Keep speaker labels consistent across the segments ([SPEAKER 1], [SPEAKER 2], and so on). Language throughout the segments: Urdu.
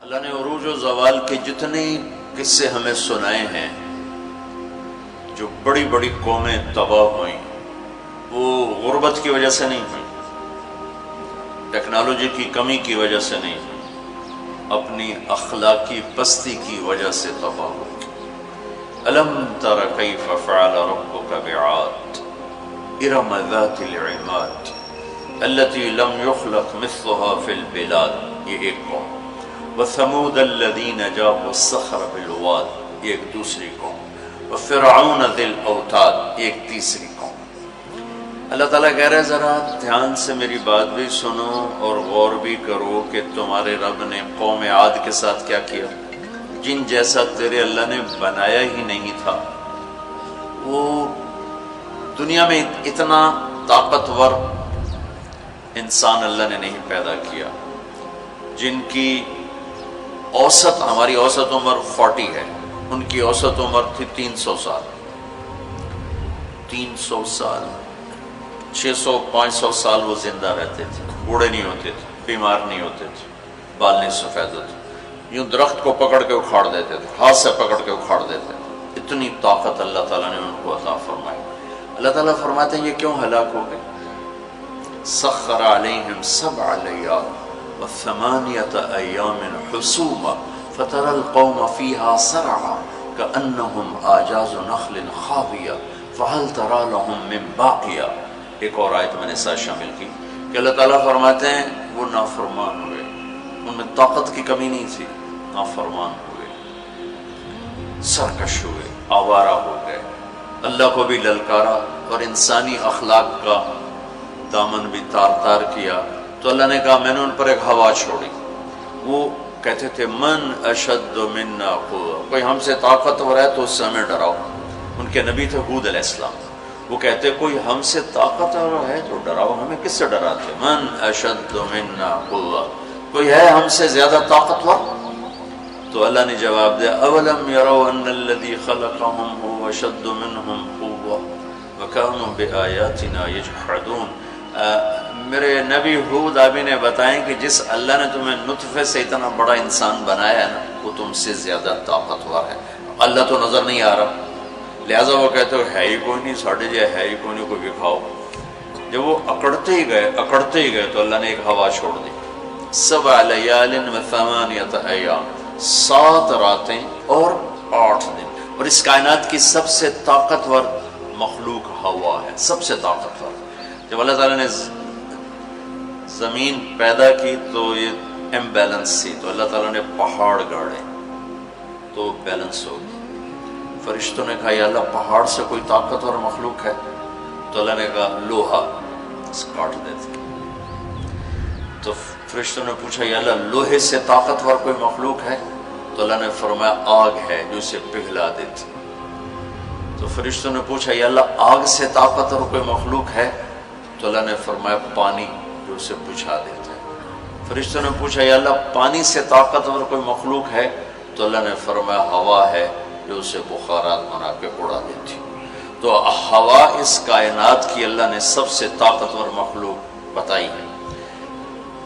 [SPEAKER 1] اللہ نے عروج و زوال کے جتنے قصے ہمیں سنائے ہیں، جو بڑی بڑی قومیں تباہ ہوئیں وہ غربت کی وجہ سے نہیں ہوئی، ٹیکنالوجی کی کمی کی وجہ سے نہیں ہوئی، اپنی اخلاقی پستی کی وجہ سے تباہ ہوئی۔ الم تر کیف فعل ربک بعاد ارم ذات العماد التي لم يخلق مثلها في البلاد، یہ ایک قوم۔ وثمود الذين جابوا الصخر بالواد، یہ ایک دوسری قوم۔ وفرعون ذی الاوتاد، ایک تیسری قوم۔ اللہ تعالیٰ کہہ رہے ذرا دھیان سے میری بات بھی سنو اور غور بھی کرو کہ تمہارے رب نے قوم عاد کے ساتھ کیا کیا، جن جیسا تیرے اللہ نے بنایا ہی نہیں تھا۔ وہ دنیا میں اتنا طاقتور انسان اللہ نے نہیں پیدا کیا، جن کی اوسط، ہماری اوسط عمر 40 ہے، ان کی اوسط عمر تھی 300 سال، 300 سال، 600-500 سال وہ زندہ رہتے تھے، بوڑھے نہیں ہوتے تھے، بیمار نہیں ہوتے تھے، بال نہیں سفید ہوتے، یوں درخت کو پکڑ کے اکھاڑ دیتے تھے، ہاتھ سے پکڑ کے اکھاڑ دیتے تھے، اتنی طاقت اللہ تعالیٰ نے ان کو عطا فرمائی۔ اللہ تعالیٰ فرماتے ہیں یہ کیوں ہلاک ہو گئے؟ سخر علیہم 7 لیال وثمانیة ایام حسوما فترى القوم فيها سرعا كأنهم اعجاز نخل خاویہ فهل ترى لهم من باقیہ۔ ایک اور آیت میں نے ساتھ شامل کی کہ اللہ تعالیٰ فرماتے ہیں وہ نافرمان ہوئے، ان میں طاقت کی کمی نہیں تھی، نافرمان ہوئے، سرکش ہوئے، آوارہ ہو گئے، اللہ کو بھی للکارا اور انسانی اخلاق کا دامن بھی تار تار کیا۔ تو اللہ نے کہا میں نے ان پر ایک ہوا چھوڑی، وہ کہتے تھے من اشد منا قوة، کوئی ہم سے طاقتور ہے تو اس سے ہمیں ڈراؤ۔ ان کے نبی تھے ہود علیہ السلام، وہ کہتے کوئی ہم سے طاقتور ہے تو ڈراؤ، ہمیں کس سے ڈراتے؟ من اشد منا قوة، کوئی ہے ہم سے زیادہ طاقتور؟ تو اللہ نے جواب دیا اولم یروا ان الذی خلقهم هو اشد منهم قوة وكانوا بآیاتنا یجحدون۔ میرے نبی ہود آبی نے بتائیں کہ جس اللہ نے تمہیں نطفے سے اتنا بڑا انسان بنایا ہے نا، وہ تم سے زیادہ طاقتور ہے۔ اللہ تو نظر نہیں آ رہا، لہٰذا وہ کہتے ہو ہے ہی کوئی نہیں، ساڑھے جائے ہے ہی کوئی نہیں، کوئی دکھاؤ۔ جب وہ اکڑتے ہی گئے تو اللہ نے ایک ہوا چھوڑ دی، 7 لیال وثمانیة ایام، 7 راتیں اور 8 دن۔ اور اس کائنات کی سب سے طاقتور مخلوق ہوا ہے، سب سے طاقتور۔ جب اللہ تعالیٰ نے زمین پیدا کی تو یہ امبیلنس تھی، تو اللہ تعالیٰ نے پہاڑ گاڑے تو بیلنس ہو گئی۔ فرشتوں نے کہا یا اللہ پہاڑ سے کوئی طاقتور مخلوق ہے؟ تو اللہ نے کہا لوہا، کاٹ دیتے۔ تو فرشتوں نے پوچھا یا اللہ لوہے سے طاقتور کوئی مخلوق ہے؟ تو اللہ نے فرمایا آگ ہے جو اسے پگھلا دیتی۔ تو فرشتوں نے پوچھا یا اللہ آگ سے طاقتور کوئی مخلوق ہے؟ تو اللہ نے فرمایا پانی جو اسے بجھا دیتا ہے۔ فرشتوں نے پوچھا یا اللہ پانی سے طاقتور کوئی مخلوق ہے؟ تو اللہ نے فرمایا ہوا ہے جو اسے بخارات بنا کے اڑا دیتی۔ تو ہوا اس کائنات کی اللہ نے سب سے طاقتور مخلوق بتائی ہے۔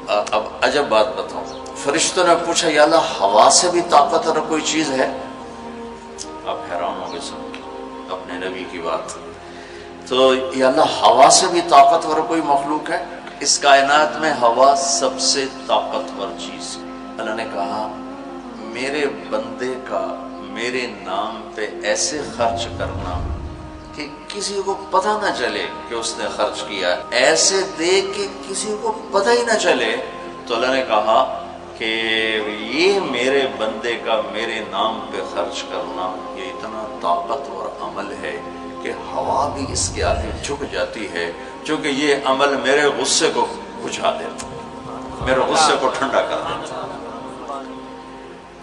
[SPEAKER 1] اب عجب بات بتاؤں، فرشتوں نے پوچھا یا اللہ ہوا سے بھی طاقتور کوئی چیز ہے؟ آپ حیران ہو گئے سن اپنے نبی کی بات۔ تو یا اللہ ہوا سے بھی طاقتور کوئی مخلوق ہے؟ اس کائنات میں ہوا سب سے طاقتور چیز۔ اللہ نے کہا میرے بندے کا میرے نام پہ ایسے خرچ کرنا کہ کسی کو پتہ نہ چلے کہ اس نے خرچ کیا، ایسے دے کہ کسی کو پتہ ہی نہ چلے، تو اللہ نے کہا کہ یہ میرے بندے کا میرے نام پہ خرچ کرنا یہ اتنا طاقتور عمل ہے کہ ہوا بھی اس کے آگے جھک جاتی ہے، چونکہ یہ عمل میرے غصے کو بجھا دیتا، میرے غصے کو ٹھنڈا کر دیتا۔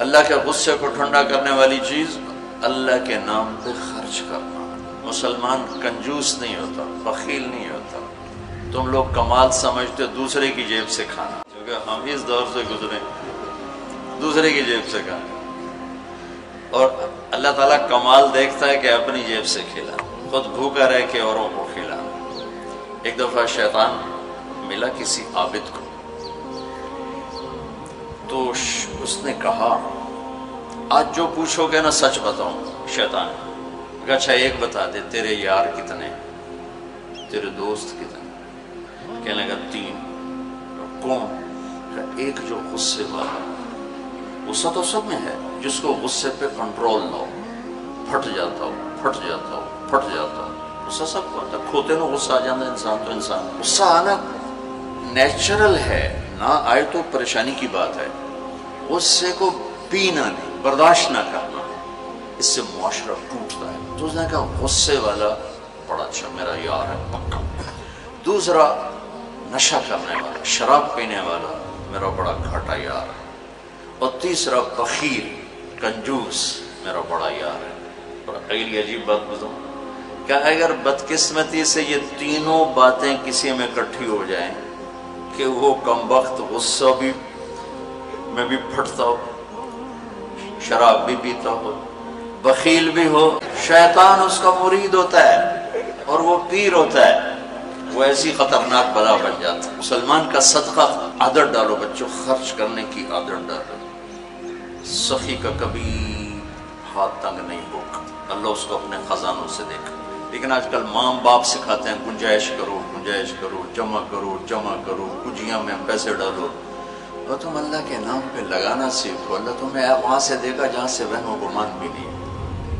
[SPEAKER 1] اللہ کے غصے کو ٹھنڈا کرنے والی چیز اللہ کے نام پہ خرچ کرنا۔ مسلمان کنجوس نہیں ہوتا، بخیل نہیں ہوتا۔ تم لوگ کمال سمجھتے دوسرے کی جیب سے کھانا، کیونکہ ہم اس دور سے گزرے دوسرے کی جیب سے کھانا، اور اللہ تعالیٰ کمال دیکھتا ہے کہ اپنی جیب سے کھلا، خود بھوکا رہ کے اوروں کو کھلا۔ ایک دفعہ شیطان ملا کسی عابد کو، تو اس نے کہا آج جو پوچھو گے نا سچ بتاؤں. شیطان کہ اچھا ایک بتا دے تیرے یار کتنے, تیرے دوست کتنے؟ کہنے لگا 3. کون؟ کہ ایک جو غصے والا, غصہ تو سب میں ہے, جس کو غصے پہ کنٹرول نہ ہو, پھٹ جاتا ہو پھٹ جاتا ہو پھٹ جاتا ہو. غصہ سب کو آتا ہے, کھوتے نو غصہ آ جاتا ہے انسان تو انسان. غصہ آنا نیچرل ہے, نہ آئے تو پریشانی کی بات ہے. غصے کو پینا نہیں, برداشت نہ کرنا, اس سے معاشرہ ٹوٹتا ہے. تو اس نے کہا غصے والا بڑا اچھا میرا یار ہے پکا. دوسرا نشہ کرنے والا, شراب پینے والا میرا بڑا گھاٹا یار ہے. اور تیسرا بخیل کنجوس میرا بڑا یار ہے. اور اگلی عجیب بات بتاؤں کہ اگر بدقسمتی سے یہ تینوں باتیں کسی میں اکٹھی ہو جائیں کہ وہ کمبخت غصہ بھی میں بھی پھٹتا ہو, شراب بھی پیتا ہو, بخیل بھی ہو, شیطان اس کا مرید ہوتا ہے اور وہ پیر ہوتا ہے, وہ ایسی خطرناک بلا بن جاتا ہے. مسلمان کا صدقہ عادت ڈالو بچوں, خرچ کرنے کی عادت ڈالو. سخی کا کبھی ہاتھ تنگ نہیں ہوگا, اللہ اس کو اپنے خزانوں سے دیکھا. لیکن آج کل ماں باپ سکھاتے ہیں گنجائش کرو گنجائش کرو, جمع کرو جمع کرو, کجیاں میں پیسے ڈالو. تو تم اللہ کے نام پہ لگانا سیکھو, اللہ تمہیں وہاں سے دے گا جہاں سے وہم و گمان بھی نہیں.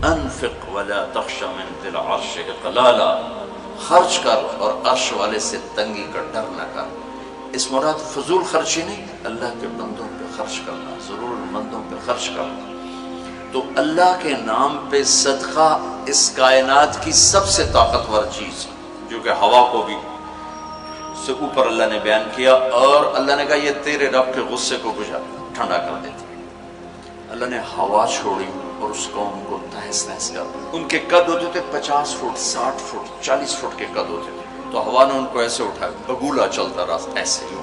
[SPEAKER 1] انفق ولا تخش من ذی العرش اقلالا, خرچ کر اور عرش والے سے تنگی کا ڈر نہ کر. اس مراد فضول خرچی نہیں, اللہ کے بندوں پہ خرچ کرنا, ضرورت مندوں پہ خرچ کرنا. تو اللہ کے نام پہ صدقہ اس کائنات کی سب سے طاقتور چیز, جو کہ ہوا کو بھی سے اوپر اللہ نے بیان کیا, اور اللہ نے کہا یہ تیرے رب کے غصے کو بجھا ٹھنڈا کر دیتی. اللہ نے ہوا چھوڑی اور اس قوم کو تہس نہس کر دیا. ان کے قد ہوتے تھے 50 فٹ 60 فٹ 40 فٹ کے قد ہوتے تھے, تو ہوا نے ان کو ایسے اٹھایا, بگولا چلتا رہا ایسے ہی,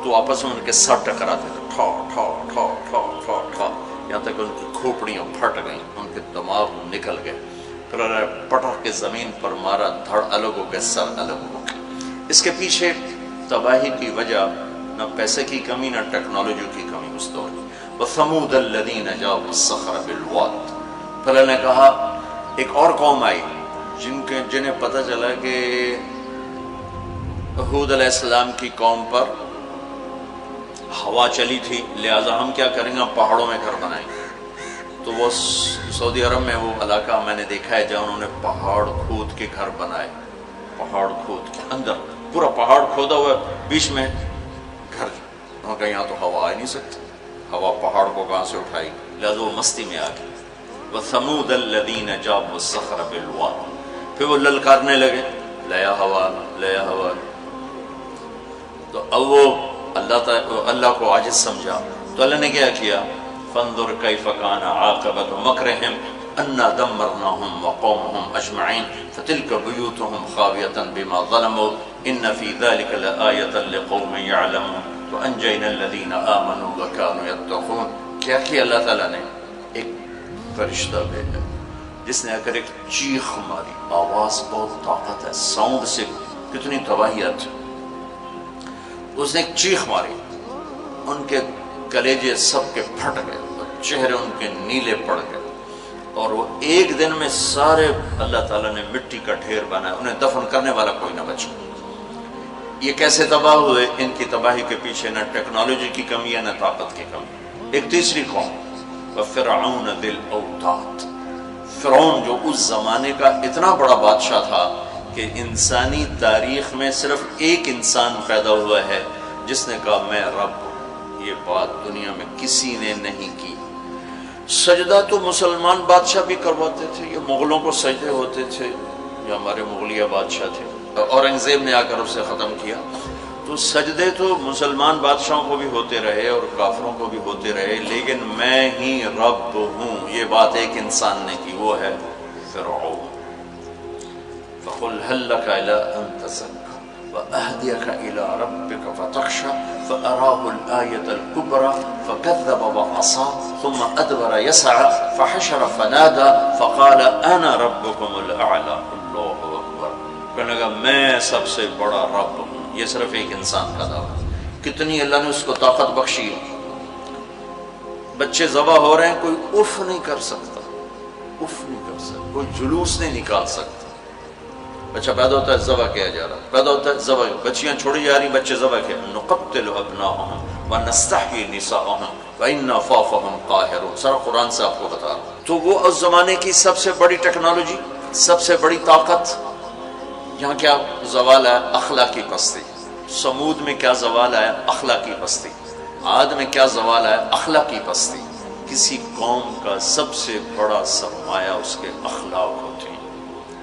[SPEAKER 1] تو آپس میں ان کے سر ٹکراتے تھے, ٹھا ٹھا ٹھا ٹھا ٹھا ٹھا, یہاں تک ان کی کھوپڑیاں پھٹ گئیں, ان کے دماغ نکل گئے. پھر پٹک کے زمین پر مارا, دھڑ الگ ہو گئے, سر الگ ہو گئے. اس کے پیچھے تباہی کی وجہ نہ پیسے کی کمی نہ ٹیکنالوجی کی کمی اس دور کی. وَثَمُودَ الَّذِينَ جَابُوا الصَّخْرَ بِالْوَادِ, پھر اللہ نے کہا ایک اور قوم آئی جنہیں پتہ چلا کہ ہود علیہ السلام کی قوم پر ہوا چلی تھی, لہٰذا ہم کیا کریں گے, پہاڑوں میں گھر بنائیں گے. تو وہ سعودی عرب میں وہ علاقہ میں نے دیکھا ہے جہاں انہوں نے پہاڑ کھود کے گھر بنائے, پہاڑ کھود کے اندر پورا پہاڑ کھودا ہوا بیچ میں گھر. وہاں کہ یہاں تو ہوا آ نہیں سکتی, ہوا پہاڑ کو کہاں سے اٹھائی, لہٰذا وہ مستی میں آ گئی. وَثَمُودَ الَّذِينَ جَابُوا الصَّخْرَ بِالْوَادِ, پھر وہ للکارنے لگے لیا ہوا لیا ہوا. تو اب وہ اللہ کو عاجز سمجھا, تو اللہ نے کیا کیا, فانظر کیف کان عاقبۃ مکرہم انا دمرناہم وقومہم اجمعین فتلک بیوتہم خاویۃ بما ظلموا ان فی ذلک لآیۃ لقوم یعلمون وانجینا الذین آمنوا وکانوا یتقون. کیا کیا اللہ تعالیٰ نے, ایک فرشتہ بھیجا جس نے اگر ایک چیخ ماری, آواز بہت طاقت ہے, ساؤنڈ سے کتنی تباہیت, اس نے ایک چیخ ماری, ان کے کلیجے سب کے پھٹ گئے, چہرے ان کے نیلے پڑ گئے, اور وہ ایک دن میں سارے اللہ تعالیٰ نے مٹی کا ڈھیر بنایا, انہیں دفن کرنے والا کوئی نہ بچا. یہ کیسے تباہ ہوئے؟ ان کی تباہی کے پیچھے نہ ٹیکنالوجی کی کمی ہے نہ طاقت کی کمی. ایک تیسری قوم وَفِرْعَوْنَ ذِي الْأَوْتَادِ, فرعون جو اس زمانے کا اتنا بڑا بادشاہ تھا کہ انسانی تاریخ میں صرف ایک انسان پیدا ہوا ہے جس نے کہا میں رب ہوں. یہ بات دنیا میں کسی نے نہیں کی. سجدہ تو مسلمان بادشاہ بھی کرواتے تھے, یہ مغلوں کو سجدے ہوتے تھے, یہ ہمارے مغلیہ بادشاہ تھے, اورنگزیب نے آ کر اسے ختم کیا. تو سجدے تو مسلمان بادشاہوں کو بھی ہوتے رہے اور کافروں کو بھی ہوتے رہے, لیکن میں ہی رب ہوں یہ بات ایک انسان نے کی, وہ ہے فرعون. فَقُلْ هَلْ لَكَ إِلَىٰ أَن تَزَكَّىٰ وَأَهْدِيَكَ إِلَىٰ رَبِّكَ فَتَخْشَىٰ فَأَرَاهُ الْآيَةَ الْكُبْرَىٰ فَكَذَّبَ وَعَصَىٰ ثُمَّ أَدْبَرَ يَسْعَىٰ فَحَشَرَ فَنَادَىٰ فَقَالَ أَنَا رَبُّكُمُ الْأَعْلَىٰ. اللہ اکبر, کہنے لگا میں سب سے بڑا رب ہوں. یہ صرف ایک انسان کا دعویٰ, کتنی اللہ نے اس کو طاقت بخشی. بچے ذبح ہو رہے ہیں، کوئی اف نہیں کر سکتا، اف نہیں کر سکتا، کوئی جلوس نہیں نکال سکتا۔ بچہ پیدا ہوتا ہے ذبح کیا جا رہا، پیدا ہوتا ہے ذبح، بچیاں چھوڑی جا رہی، بچے ذبح کیا۔ نقتل ابناءهم ونستحيي نساءهم وإنا فوقهم قاهرون، سارا قرآن سے آپ کو بتا رہا ہوں۔ تو وہ اس زمانے کی سب سے بڑی ٹیکنالوجی، سب سے بڑی طاقت، یہاں کیا زوال ہے؟ اخلاقی پستی۔ سمود میں کیا زوال ہے؟ اخلاقی پستی۔ عاد میں کیا زوال ہے؟ اخلاقی پستی۔ کسی قوم کا سب سے بڑا سرمایہ اس کے اخلاق ہوتے ہیں۔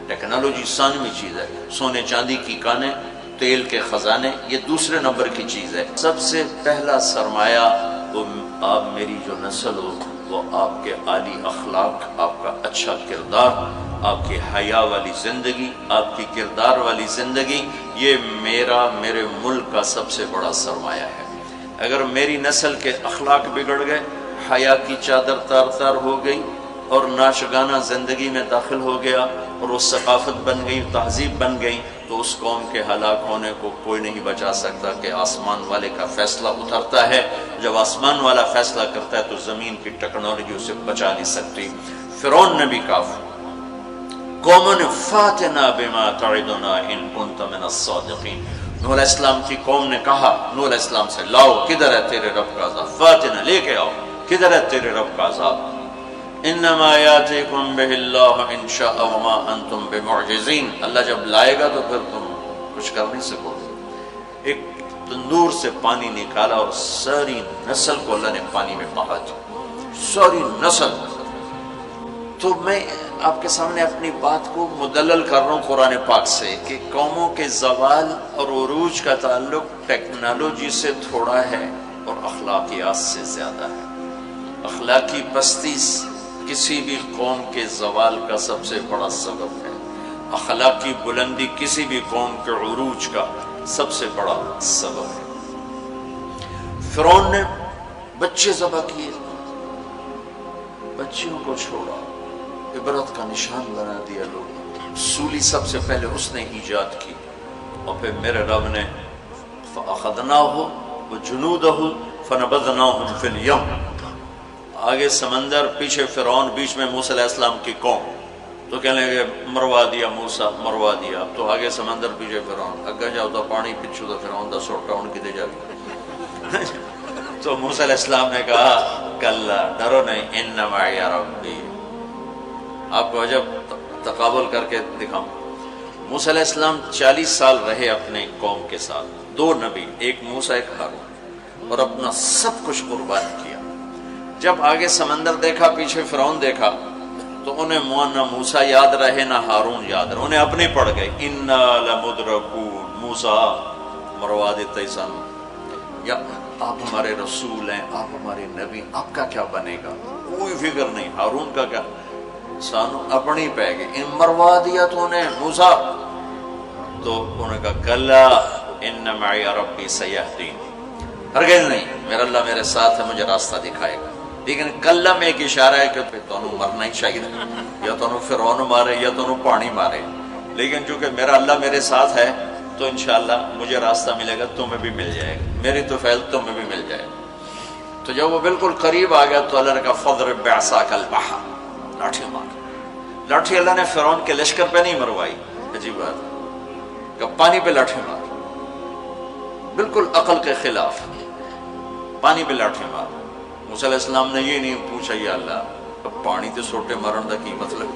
[SPEAKER 1] ٹیکنالوجی ثانوی چیز ہے، سونے چاندی کی کانیں، تیل کے خزانے، یہ دوسرے نمبر کی چیز ہے۔ سب سے پہلا سرمایہ وہ آپ میری جو نسل ہو، وہ آپ کے عالی اخلاق، آپ کا اچھا کردار، آپ کی حیا والی زندگی، آپ کی کردار والی زندگی، یہ میرے ملک کا سب سے بڑا سرمایہ ہے۔ اگر میری نسل کے اخلاق بگڑ گئے، حیا کی چادر تار تار ہو گئی اور ناشگانہ زندگی میں داخل ہو گیا اور وہ ثقافت بن گئی، تہذیب بن گئی، تو اس قوم کے ہلاک ہونے کو کوئی نہیں بچا سکتا کہ آسمان والے کا فیصلہ اترتا ہے۔ جب آسمان والا فیصلہ کرتا ہے تو زمین کی ٹیکنالوجی اسے بچا نہیں سکتی۔ فرعون نے بھی کہا قومن فاتنا بما تعدنا ان کنت من الصادقین، نوح علیہ السلام کی قوم نے کہا نوح علیہ السلام سے، لاؤ کدھر ہے تیرے رب کا عذاب، فاتنا لے کے آؤ، کدھر ہے تیرے رب کا عذاب، انما یاتیکم بہ اللہ ان شاء وما انتم بمعجزین، اللہ جب لائے گا تو پھر تم کچھ کر نہیں سکو گے۔ ایک تندور سے پانی نکالا اور ساری نسل کو اللہ نے پانی میں بہا دیا، ساری نسل۔ تو میں آپ کے سامنے اپنی بات کو مدلل کر رہا ہوں قرآن پاک سے کہ قوموں کے زوال اور عروج کا تعلق ٹیکنالوجی سے تھوڑا ہے اور اخلاقیات سے زیادہ ہے۔ اخلاقی پستی کسی بھی قوم کے زوال کا سب سے بڑا سبب ہے، اخلاقی بلندی کسی بھی قوم کے عروج کا سب سے بڑا سبب ہے۔ فرعون نے بچے ذبح کیے، بچیوں کو چھوڑا، عبرت کا نشان بنا دیا لوگ۔ سولی سب سے پہلے اس نے ایجاد کی، اور پھر میرے رب نے فَأَخَذْنَاهُ وَجُنُودَهُ فَنَبَذْنَاهُمْ فِي الْيَمِّ، آگے سمندر، پیچھے فرعون، بیچ میں موسیٰ علیہ السلام کی قوم، تو کہنے لگے مروا دیا موسیٰ، مروا دیا۔ اب تو آگے سمندر پیچھے فرعون، اگے جاؤ تو پانی پچھو تو فرعون دا سوٹا ان کی دے جا گیا۔ تو موسیٰ علیہ السلام نے کہا کلا، ڈرو نہیں، ان معی ربی۔ آپ کو عجب تقابل کر کے دکھاؤں، موسیٰ علیہ السلام 40 سال رہے اپنے قوم کے ساتھ، 2 نبی، ایک موسیٰ ایک ہارون، اور اپنا سب کچھ قربان کیا۔ جب آگے سمندر دیکھا، پیچھے فرعون دیکھا، تو انہیں نہ موسیٰ یاد رہے نہ ہارون یاد رہے، انہیں اپنے پڑ گئے، انا لمدرکون، موسیٰ مروا دیتے سن، یا آپ ہمارے رسول ہیں، آپ ہمارے نبی، آپ کا کیا بنے گا، کوئی فکر نہیں، ہارون کا کیا، سانو اپنی پہ گئے، ان مروا دیا تو انہیں موسیٰ، تو انہوں نے کہا کلا ان معی ربی سیہدین، ہرگز نہیں، میرا اللہ میرے ساتھ ہے، مجھے راستہ دکھائے گا۔ لیکن کلا میں ایک اشارہ ہے کہ تمہیں مرنا ہی چاہیے، یا تمہیں فرعون مارے یا تمہیں پانی مارے، لیکن چونکہ میرا اللہ میرے ساتھ ہے تو انشاءاللہ مجھے راستہ ملے گا، تمہیں بھی مل جائے گا، میری تو فیل تمہیں بھی مل جائے گا۔ تو جب وہ بالکل قریب آ گیا تو اللہ نے کہا فضرب بعصاک البحر، لاٹھی مار۔ لاٹھی اللہ نے فرعون کے لشکر پہ نہیں مروائی، عجیب بات، کہ پانی پہ لاٹھی مار، بالکل عقل کے خلاف، پانی پہ لاٹھی مار۔ موسیٰ علیہ السلام نے یہ نہیں پوچھا یا اللہ اب پانی تے سوٹے مارن دا کی مطلب،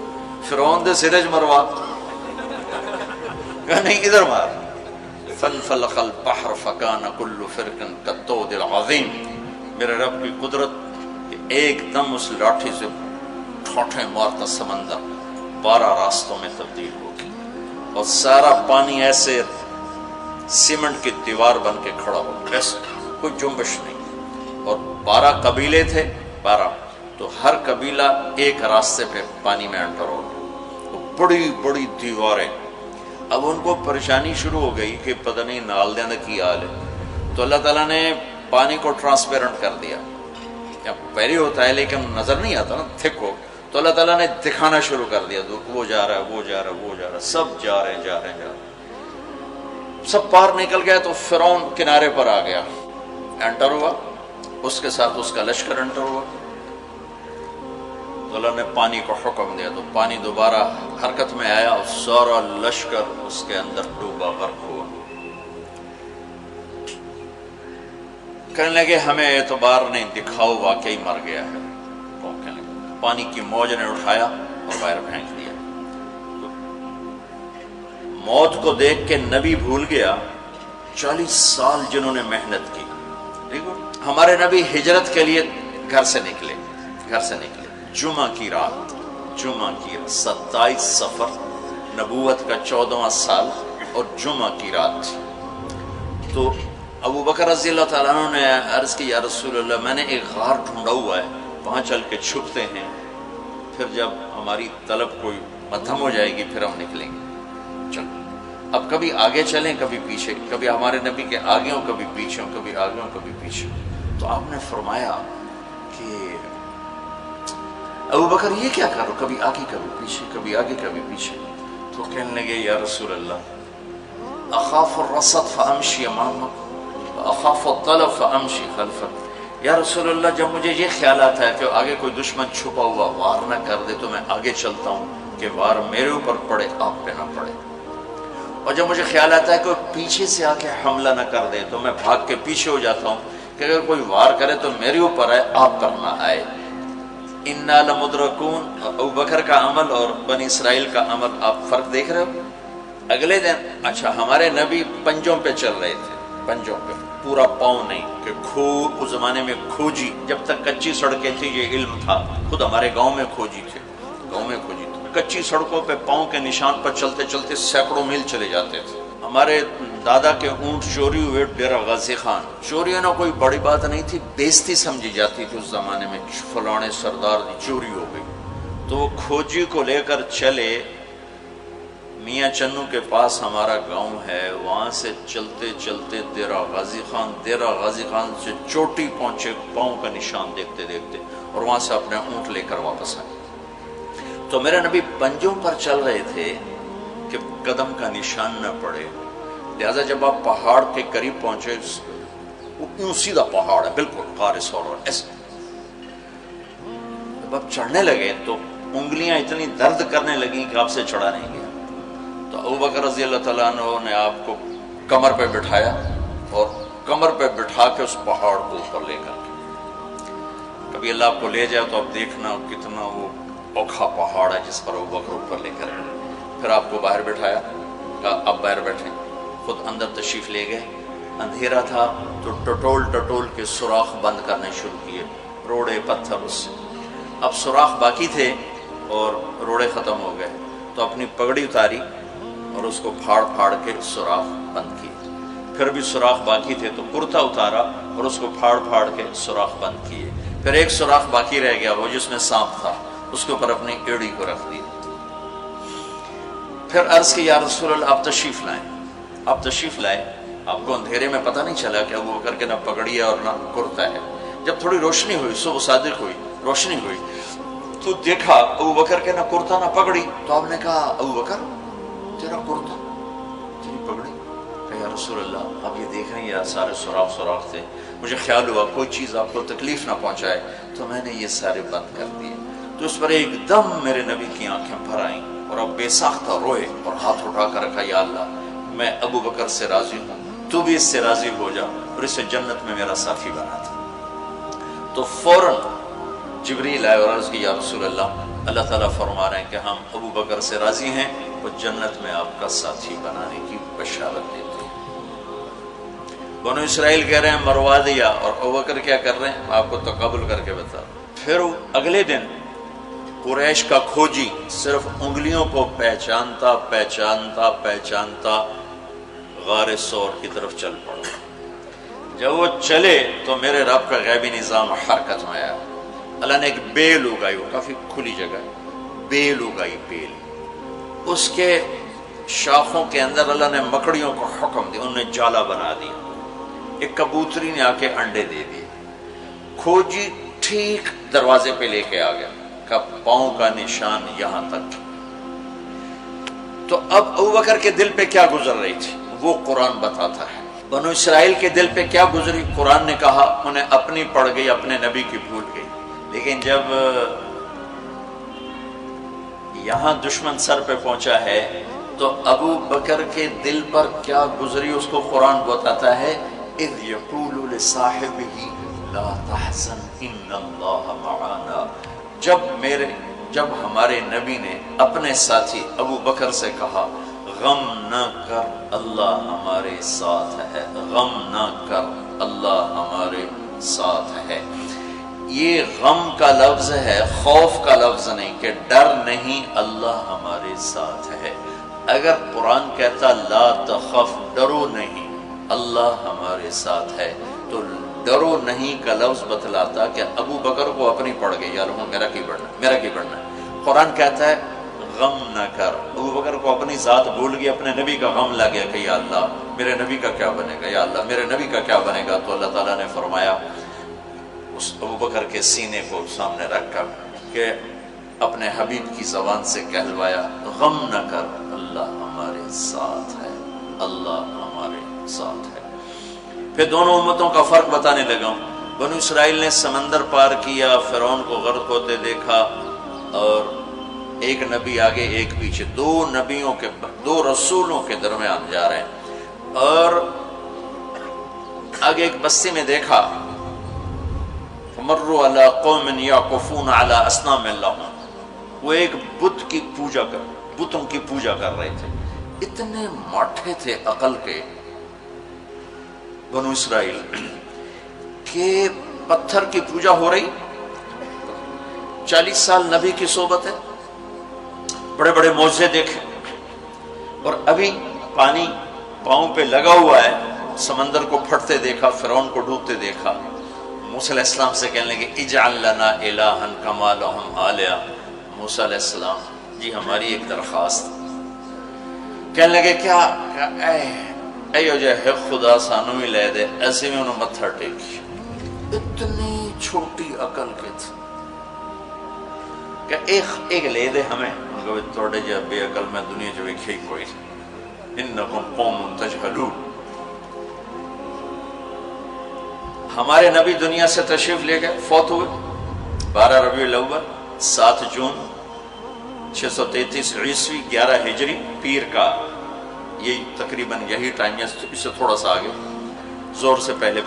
[SPEAKER 1] فرعون دے سرج مروا، کہا نہیں ادھر مار۔ فانفلق البحر فکان کل فرق کالطود العظیم، میرے رب کی قدرت کہ ایک دم اس لاٹھی سے ٹھوٹے مارتا سمندر 12 راستوں میں تبدیل ہو گیا، اور سارا پانی ایسے سیمنٹ کی دیوار بن کے کھڑا ہو، ایسے کوئی جنبش نہیں، اور 12 قبیلے تھے، 12، تو ہر قبیلہ ایک راستے پہ پانی میں انٹر ہو گیا، بڑی بڑی دیواریں۔ اب ان کو پریشانی شروع ہو گئی کہ پتہ نہیں نال دیں کی حال ہے، تو اللہ تعالیٰ نے پانی کو ٹرانسپیرنٹ کر دیا، یا پہلے ہوتا ہے لیکن نظر نہیں آتا نا، تھک ہو، تو اللہ تعالیٰ نے دکھانا شروع کر دیا، وہ جا رہا ہے، وہ جا رہا ہے، وہ جا رہا ہے، سب جا رہے ہیں، جا رہے ہیں، جا رہے ہیں، سب پار نکل گئے۔ تو فرعون کنارے پر آ گیا، انٹر ہوا، اس کے ساتھ اس کا لشکر انٹر ہوا، تو اللہ نے پانی کو حکم دیا تو پانی دوبارہ حرکت میں آیا اور سارا لشکر اس کے اندر ڈوبا، غرق ہوا۔ کہنے لگے ہمیں اعتبار نہیں، دکھاؤ واقعی مر گیا ہے۔ پانی کی موج نے اٹھایا اور باہر پھینک دیا۔ موت کو دیکھ کے نبی بھول گیا 40 سال جنہوں نے محنت کی۔ دیکھو ہمارے نبی ہجرت کے لیے گھر سے نکلے جمعہ کی رات 27 صفر، نبوت کا 14واں سال اور جمعہ کی رات تھی۔ تو ابو بکر رضی اللہ تعالیٰ عنہ نے عرض کی یا رسول اللہ میں نے ایک غار ڈھونڈا ہوا ہے، وہاں چل کے چھپتے ہیں، پھر جب ہماری طلب کوئی مدھم ہو جائے گی پھر ہم نکلیں گے۔ چلو اب کبھی آگے چلیں کبھی پیچھے، کبھی ہمارے نبی کے آگے ہوں کبھی پیچھے ہوں، کبھی آگے ہوں کبھی پیچھے ہوں۔ تو آپ نے فرمایا کہ ابو بکر یہ کیا کرو، کبھی آگے کبھی پیچھے، کبھی آگے کبھی پیچھے۔ تو کہنے لگے یا رسول اللہ اخاف الرصد فامشی امامک واخاف الطلب فامشی خلفک۔ یا رسول اللہ جب مجھے یہ خیال آتا ہے کہ آگے کوئی دشمن چھپا ہوا وار نہ کر دے تو میں آگے چلتا ہوں کہ وار میرے اوپر پڑے آپ پہ نہ پڑے، اور جب مجھے خیال آتا ہے کہ پیچھے سے آ کے حملہ نہ کر دے تو میں بھاگ کے پیچھے ہو جاتا ہوں کہ اگر کوئی وار کرے تو میرے اوپر آئے آپ پر نہ آئے۔ انا لمدرکون، ابو بکر کا عمل اور بنی اسرائیل کا عمل آپ فرق دیکھ رہے ہو۔ اگلے دن اچھا ہمارے نبی پنجوں پہ چل رہے تھے، پنجوں پہ، پورا پاؤں نہیں کہ اس زمانے میں کھوجی، جب تک کچی سڑکیں تھی یہ علم تھا، خود ہمارے گاؤں میں کھوجی تھے، کچی سڑکوں پہ پاؤں کے نشان پر چلتے چلتے سینکڑوں میل چلے جاتے تھے۔ ہمارے دادا کے اونٹ چوری ہوئے ڈیرہ غازی خان، چوری ہونا کوئی بڑی بات نہیں تھی، بےزتی سمجھی جاتی تھی اس زمانے میں، فلانے سردار دی چوری ہو گئی۔ تو وہ کھوجی کو لے کر چلے میاں چنو کے پاس ہمارا گاؤں ہے، وہاں سے چلتے چلتے دیرہ غازی خان سے چوٹی پہنچے، پاؤں کا نشان دیکھتے دیکھتے، اور وہاں سے اپنے اونٹ لے کر واپس آئے۔ تو میرے نبی پنجوں پر چل رہے تھے کہ قدم کا نشان نہ پڑے، لہذا جب آپ پہاڑ کے قریب پہنچے، وہ سیدھا پہاڑ ہے بالکل غار ثور ایسے، جب آپ چڑھنے لگے تو انگلیاں اتنی درد کرنے لگیں کہ آپ سے چڑھا نہیں گیا۔ تو ابو بکر رضی اللہ تعالیٰ عنہ نے آپ کو کمر پہ بٹھایا اور کمر پہ بٹھا کے اس پہاڑ کو اوپر لے کر کے، کبھی اللہ آپ کو لے جائے تو آپ دیکھنا کتنا وہ اوکھا پہاڑ ہے جس پر ابو بکر اوپر لے کر گئے۔ پھر آپ کو باہر بٹھایا، کہا آپ باہر بیٹھیں، خود اندر تشریف لے گئے۔ اندھیرا تھا تو ٹٹول کے سوراخ بند کرنے شروع کیے، روڑے پتھر اس سے۔ اب سوراخ باقی تھے اور روڑے ختم ہو گئے، تو اپنی پگڑی اتاری اور اس کو پھاڑ کے سوراخ بند کیے۔ پھر بھی سوراخ باقی تھے تو کرتا اتارا اور اس کو پھاڑ کے سوراخ بند کیے۔ پھر ایک سوراخ باقی رہ گیا، وہ جس میں سانپ تھا، اس کے اوپر اپنی ایڑی کو رکھ دی۔ پھر عرض کی یا رسول اللہ آپ تشریف لائیں۔ آپ کو اندھیرے میں پتہ نہیں چلا کہ ابو بکر کے نہ پگڑی ہے اور نہ کرتا ہے۔ جب تھوڑی روشنی ہوئی، صبح صادق ہوئی، روشنی ہوئی تو دیکھا ابو بکر کے نہ کرتا نہ پگڑی۔ تو آپ نے کہا ابو بکر تیرا کرتا تیری پگڑی؟ کہ یا رسول اللہ آپ یہ دیکھ رہے ہیں سارے سوراخ تھے، مجھے خیال ہوا کوئی چیز آپ کو تکلیف نہ پہنچائے تو میں نے یہ سارے بند کر دیے۔ تو اس پر ایک دم میرے نبی کی آنکھیں بھر آئیں اور اب بے ساختہ روئے اور ہاتھ اٹھا کر رکھا یا اللہ میں ابو بکر سے راضی ہوں، تو بھی اس سے راضی ہو جا اور اسے جنت میں میرا ساتھی بنا تھا۔ تو فوراً جبریل آئے اور عرض کی یا رسول اللہ تعالیٰ فرما رہے ہیں کہ ہم ابو بکر سے راضی ہیں، وہ جنت میں آپ کا ساتھی بنانے کی بشارت دیتے ہیں۔ بنو اسرائیل کہہ رہے ہیں مروا دیا، اور ابو بکر کیا کر رہے ہیں آپ کو تقابل کر کے بتا۔ پھر اگلے دن قریش کا کھوجی صرف انگلیوں کو پہچانتا غار ثور کی طرف چل پڑا۔ جب وہ چلے تو میرے رب کا غیبی نظام حرکت میں آیا۔ اللہ نے ایک بیل اگائی، وہ کافی کھلی جگہ ہے، بیل اگائی، بیل، اس کے شاخوں کے اندر اللہ نے مکڑیوں کو حکم دیا، انہوں نے جالا بنا دیا، ایک کبوتری نے آ کے انڈے دے دیے۔ کھوجی ٹھیک دروازے پہ لے کے آ گیا، کا پاؤں کا نشان یہاں تک۔ تو اب ابو بکر کے دل پہ کیا گزر رہی تھی وہ قرآن بتاتا ہے، بنو اسرائیل کے دل پہ کیا گزری قرآن نے کہا انہیں اپنی پڑ گئی، اپنے نبی کی بھول گئی۔ لیکن جب یہاں دشمن سر پہ پہنچا ہے تو ابو بکر کے دل پر کیا گزری اس کو قرآن بتاتا ہے، اذ یقول لصاحبہ لا تحزن ان اللہ معنا، جب ہمارے نبی نے اپنے ساتھی ابو بکر سے کہا غم نہ کر اللہ ہمارے ساتھ ہے، غم نہ کر اللہ ہمارے ساتھ ہے۔ یہ غم کا لفظ ہے، خوف کا لفظ نہیں، کہ ڈر نہیں، اللہ ہمارے ساتھ ہے۔ اگر قرآن کہتا لا تخف، ڈرو نہیں، اللہ ہمارے ساتھ ہے، تو ڈرو نہیں کا لفظ بتلاتا کہ ابو بکر کو اپنی پڑ گئی، یار میرا کی بڑھنا ہے۔ قرآن کہتا ہے غم نہ کر، ابو بکر کو اپنی ذات بھول گئی، اپنے نبی کا غم لگ گیا کہ یا اللہ میرے نبی کا کیا بنے گا، یا اللہ میرے نبی کا کیا بنے گا۔ تو اللہ تعالیٰ نے فرمایا اس ابو بکر کے سینے کو سامنے رکھ کر کہ اپنے حبیب کی زبان سے کہلوایا غم نہ کر اللہ ہمارے ساتھ ہے، اللہ ہمارے ساتھ ہے۔ پھر دونوں امتوں کا فرق بتانے لگا ہوں۔ بنو اسرائیل نے سمندر پار کیا، فرعون کو غرق ہوتے دیکھا، اور ایک نبی آگے ایک پیچھے، دو رسولوں کے درمیان جا رہے ہیں، اور آگے ایک بستی میں دیکھا مروا علی قوم یعکفون علی اصنام لہم، وہ ایک بتوں کی پوجا کر رہے تھے۔ اتنے ماٹھے تھے عقل کے بنو اسرائیل کہ پتھر کی پوجا ہو رہی، 40 سال نبی کی صحبت ہے، بڑے بڑے معجزے دیکھے، اور ابھی پانی پاؤں پہ لگا ہوا ہے، سمندر کو پھٹتے دیکھا، فرعون کو ڈوبتے دیکھا۔ موسیٰ علیہ السلام سے کہنے لگے اجعل لنا الہا کما لہم آلیہ، موسیٰ علیہ السلام جی ہماری ایک درخواست۔ کہنے لگے کیا ایو جے ہے خدا سانو ہی لے دے، ایسے میں انہوں متھر ٹیکی۔ اتنی چھوٹی عقل کے تھے کہ ایک لے دے ہمیں، ان کو توڑے جا بے عقل میں دنیا جو ایک ہی کوئی، انکم قوم تجہلون۔ ہمارے نبی دنیا سے تشریف لے گئے، فوت ہوئے 12 ربیع الاول 7 جون 633 عیسوی 11 ہجری، پیر کا یہی تقریباً یہی ٹائم ہے، اس سے تھوڑا سا آگے، زور سے پہلے۔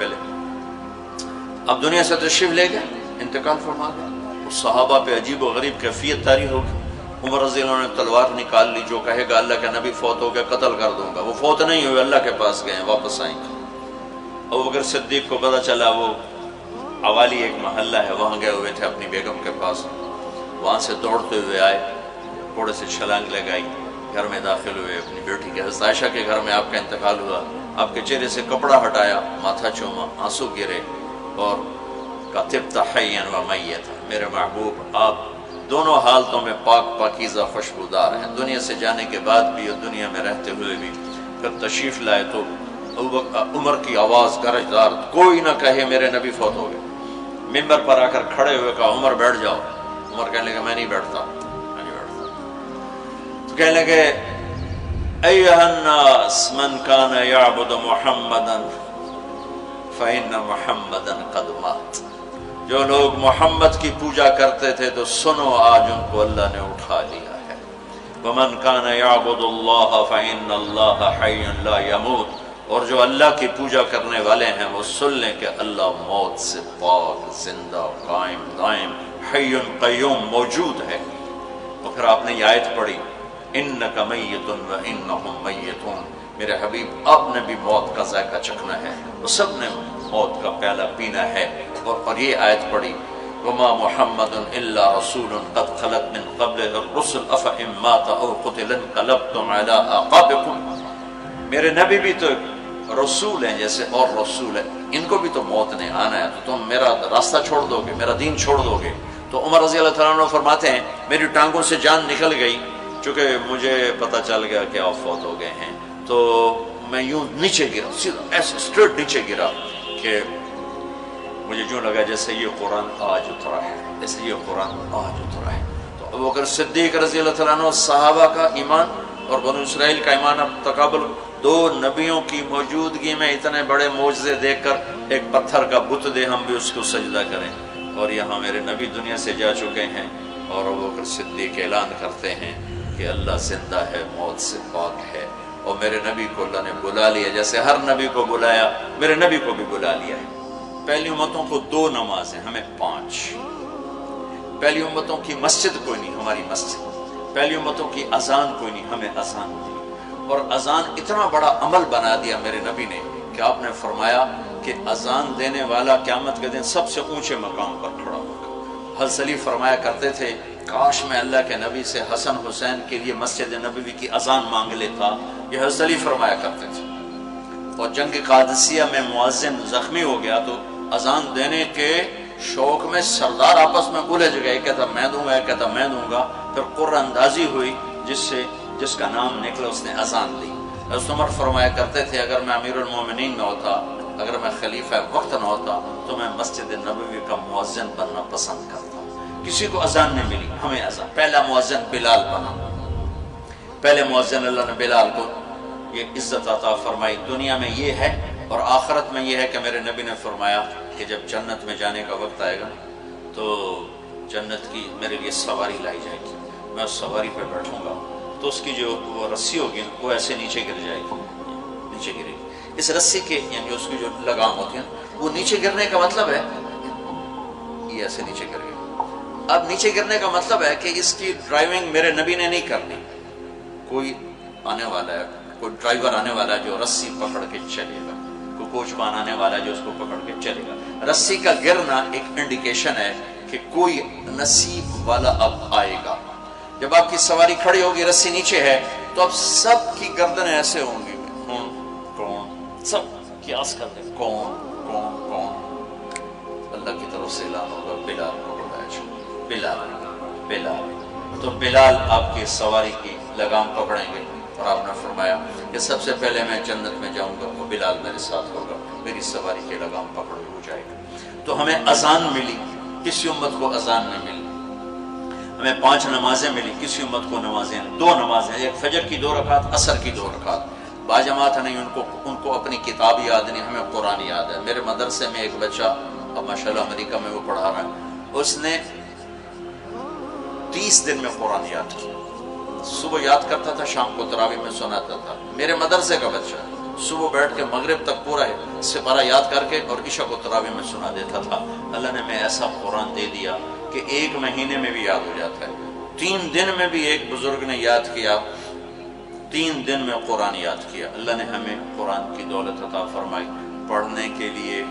[SPEAKER 1] اب دنیا سے تشریف لے گئے، انتقال فرما گئے۔ صحابہ پہ عجیب و غریب کیفیت طاری ہوگی۔ عمر رضی اللہ عنہ نے تلوار نکال لی، جو کہے گا اللہ کا نبی فوت ہو گیا قتل کر دوں گا۔ وہ فوت نہیں ہوئے، اللہ کے پاس گئے، واپس آئیں گے۔ ابوبکر صدیق کو پتہ چلا، وہ عوالی ایک محلہ ہے، وہاں گئے ہوئے تھے اپنی بیگم کے پاس، وہاں سے دوڑتے ہوئے آئے، تھوڑے سے چھلانگ لگائی، گھر میں داخل ہوئے، اپنی بیٹی کے حضرت عائشہ کے گھر میں آپ کا انتقال ہوا۔ آپ کے چہرے سے کپڑا ہٹایا، ماتھا چوما، آنسو گرے، اور کہا طبت حیا و میتا، میرے محبوب آپ دونوں حالتوں میں پاک پاکیزہ خوشبودار ہیں، دنیا سے جانے کے بعد بھی اور دنیا میں رہتے ہوئے بھی۔ پھر تشریف لائے تو عمر کی آواز گرجدار، کوئی نہ کہے میرے نبی فوت ہو گئے۔ ممبر پر آ کر کھڑے ہوئے کہا عمر بیٹھ جاؤ۔ عمر کہنے لگے میں نہیں بیٹھتا۔ تو کہنے لگے ایھا الناس من کان یعبد محمدا فإن محمدا قد مات، جو لوگ محمد کی پوجا کرتے تھے تو سنو آج ان کو اللہ نے اٹھا لیا ہے۔ ومن کان یعبد اللہ فإن اللہ حی لا یموت، اور جو اللہ کی پوجا کرنے والے ہیں وہ سن لیں کہ اللہ موت سے پاک، زندہ، قائم دائم، حی قیوم، موجود ہے۔ اور پھر آپ نے یہ آیت پڑھی انک میت و انہم میتون، میرے حبیب آپ نے بھی موت کا ذائقہ چکھنا ہے، وہ سب نے موت کا پیالہ پینا ہے۔ اور یہ آیت پڑھی وما محمد الا رسول قد خلت من قبلہ الرسل افإن مات او قتل انقلبتم علی اعقابکم، میرے نبی بھی تو رسول ہیں جیسے اور رسول ہیں، ان کو بھی تو موت نے آنا ہے، تو تم میرا راستہ چھوڑ دو گے، میرا دین چھوڑ دو گے۔ تو عمر رضی اللہ تعالیٰ عنہ فرماتے ہیں میری ٹانگوں سے جان نکل گئی، چونکہ مجھے پتہ چل گیا کہ آپ فوت ہو گئے ہیں، تو میں یوں نیچے گرا، سیدھا ایسے اسٹریٹ نیچے گرا کہ مجھے یوں لگا جیسے یہ قرآن آج اترا ہے، جیسے یہ قرآن آج اترا ہے۔ تو ابوبکر صدیق رضی اللہ تعالیٰ عنہ صحابہ کا ایمان اور بنو اسرائیل کا ایمان اب تقابل، دو نبیوں کی موجودگی میں اتنے بڑے معجزے دیکھ کر ایک پتھر کا بت دے ہم بھی اس کو سجدہ کریں، اور یہاں میرے نبی دنیا سے جا چکے ہیں، اور ابو بکر صدیق اعلان کرتے ہیں کہ اللہ زندہ ہے، موت سے پاک ہے، اور میرے نبی کو اللہ نے بلا لیا جیسے ہر نبی کو بلایا، میرے نبی کو بھی بلا لیا ہے۔ پہلی امتوں کو 2 نمازیں، ہمیں 5۔ پہلی امتوں کی مسجد کوئی نہیں، ہماری مسجد۔ پہلی امتوں کی اذان کوئی نہیں، ہمیں اذان دی۔ اور اذان اتنا بڑا عمل بنا دیا میرے نبی نے کہ آپ نے فرمایا کہ اذان دینے والا قیامت کے دن سب سے اونچے مقام پر کھڑا ہوگا۔ حضرت علی فرمایا کرتے تھے کاش میں اللہ کے نبی سے حسن حسین کے لیے مسجد نبوی کی اذان مانگ لیتا، یہ حضرت علی فرمایا کرتے تھے۔ اور جنگ قادسیہ میں مؤذن زخمی ہو گیا تو اذان دینے کے شوق میں سردار آپس میں الجھ گئے، ایک کہتا میں دوں گا، ایک کہتا میں دوں گا، پھر قرعہ اندازی ہوئی، جس کا نام نکلا اس نے اذان دی۔ حضرت عمر فرمایا کرتے تھے اگر میں امیر المومنین نہ ہوتا، اگر میں خلیفہ وقت نہ ہوتا تو میں مسجد نبوی کا مؤذن بننا پسند کرتا۔ کسی کو اذان نہیں ملی، ہمیں اذان۔ پہلا مؤذن بلال بنا، پہلے مؤذن اللہ نے بلال کو یہ عزت عطا فرمائی۔ دنیا میں یہ ہے اور آخرت میں یہ ہے کہ میرے نبی نے فرمایا کہ جب جنت میں جانے کا وقت آئے گا تو جنت کی میرے لیے سواری لائی جائے گی، میں اس سواری پہ بیٹھوں گا تو اس کی جو وہ رسی ہوگی وہ ایسے نیچے گر جائے گی، نیچے گرے گی۔ اس رسی کے یعنی اس کی جو لگام ہوتی ہے وہ نیچے گرنے کا مطلب ہے یہ ایسے نیچے گر گئی۔ اب نیچے گرنے کا مطلب ہے کہ اس کی ڈرائیونگ میرے نبی نے نہیں کرنی، کوئی آنے والا ہے، کوئی ڈرائیور آنے والا ہے جو رسی پکڑ کے چلے گا، کوئی کوچوان آنے والا ہے جو اس کو پکڑ کے چلے گا۔ رسی کا گرنا ایک انڈیکیشن ہے کہ کوئی نصیب والا اب آئے گا۔ جب آپ کی سواری کھڑی ہوگی، رسی نیچے ہے، تو اب سب کی گردنیں ایسے ہوں گی، کون کون، سب قیاس کر دیں کون کون کون۔ اللہ کی طرف سے اعلان ہوگا بلال کو بلایا جائے، بلال بلال۔ تو بلال آپ کی سواری کی لگام پکڑیں گے اور آپ نے فرمایا کہ سب سے پہلے میں جنت میں جاؤں گا وہ بلال میرے ساتھ ہوگا، میری سواری کی لگام پکڑ ہو جائے گا۔ تو ہمیں اذان ملی، کسی امت کو اذان نہیں ملی۔ ہمیں 5 نمازیں ملی، کسی امت کو نمازیں 2 نمازیں، ایک فجر کی 2 رکعت، عصر کی 2 رکعت۔ باجماعت نہیں، ان کو اپنی کتاب یاد نہیں، ہمیں قرآن یاد ہے۔ میرے مدرسے میں ایک بچہ اب ماشاءاللہ امریکہ میں وہ پڑھا رہا ہے، اس نے 30 دن میں قرآن یاد کیا۔ صبح یاد کرتا تھا، شام کو تراویح میں سناتا تھا۔ میرے مدرسے کا بچہ صبح بیٹھ کے مغرب تک پورا سپارہ یاد کر کے اور عشاء کو تراویح میں سنا دیتا تھا۔ اللہ نے میں ایسا قرآن دے دیا کہ 1 مہینے میں بھی یاد ہو جاتا ہے۔ 3 دن میں بھی ایک بزرگ نے یاد کیا، 3 دن میں قرآن یاد کیا۔ اللہ نے ہمیں قرآن کی دولت عطا فرمائی، پڑھنے کے لیے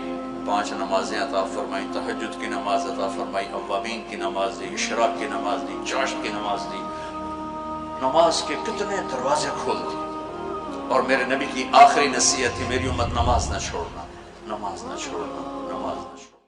[SPEAKER 1] 5 نمازیں عطا فرمائی، تہجد کی نماز عطا فرمائی، اوابین کی نماز دی، اشراق کی نماز دی، چاشت کی نماز دی۔ نماز کے کتنے دروازے کھول دی۔ اور میرے نبی کی آخری نصیحت تھی میری امت نماز نہ چھوڑنا، نماز نہ چھوڑنا، نماز نہ چھوڑنا۔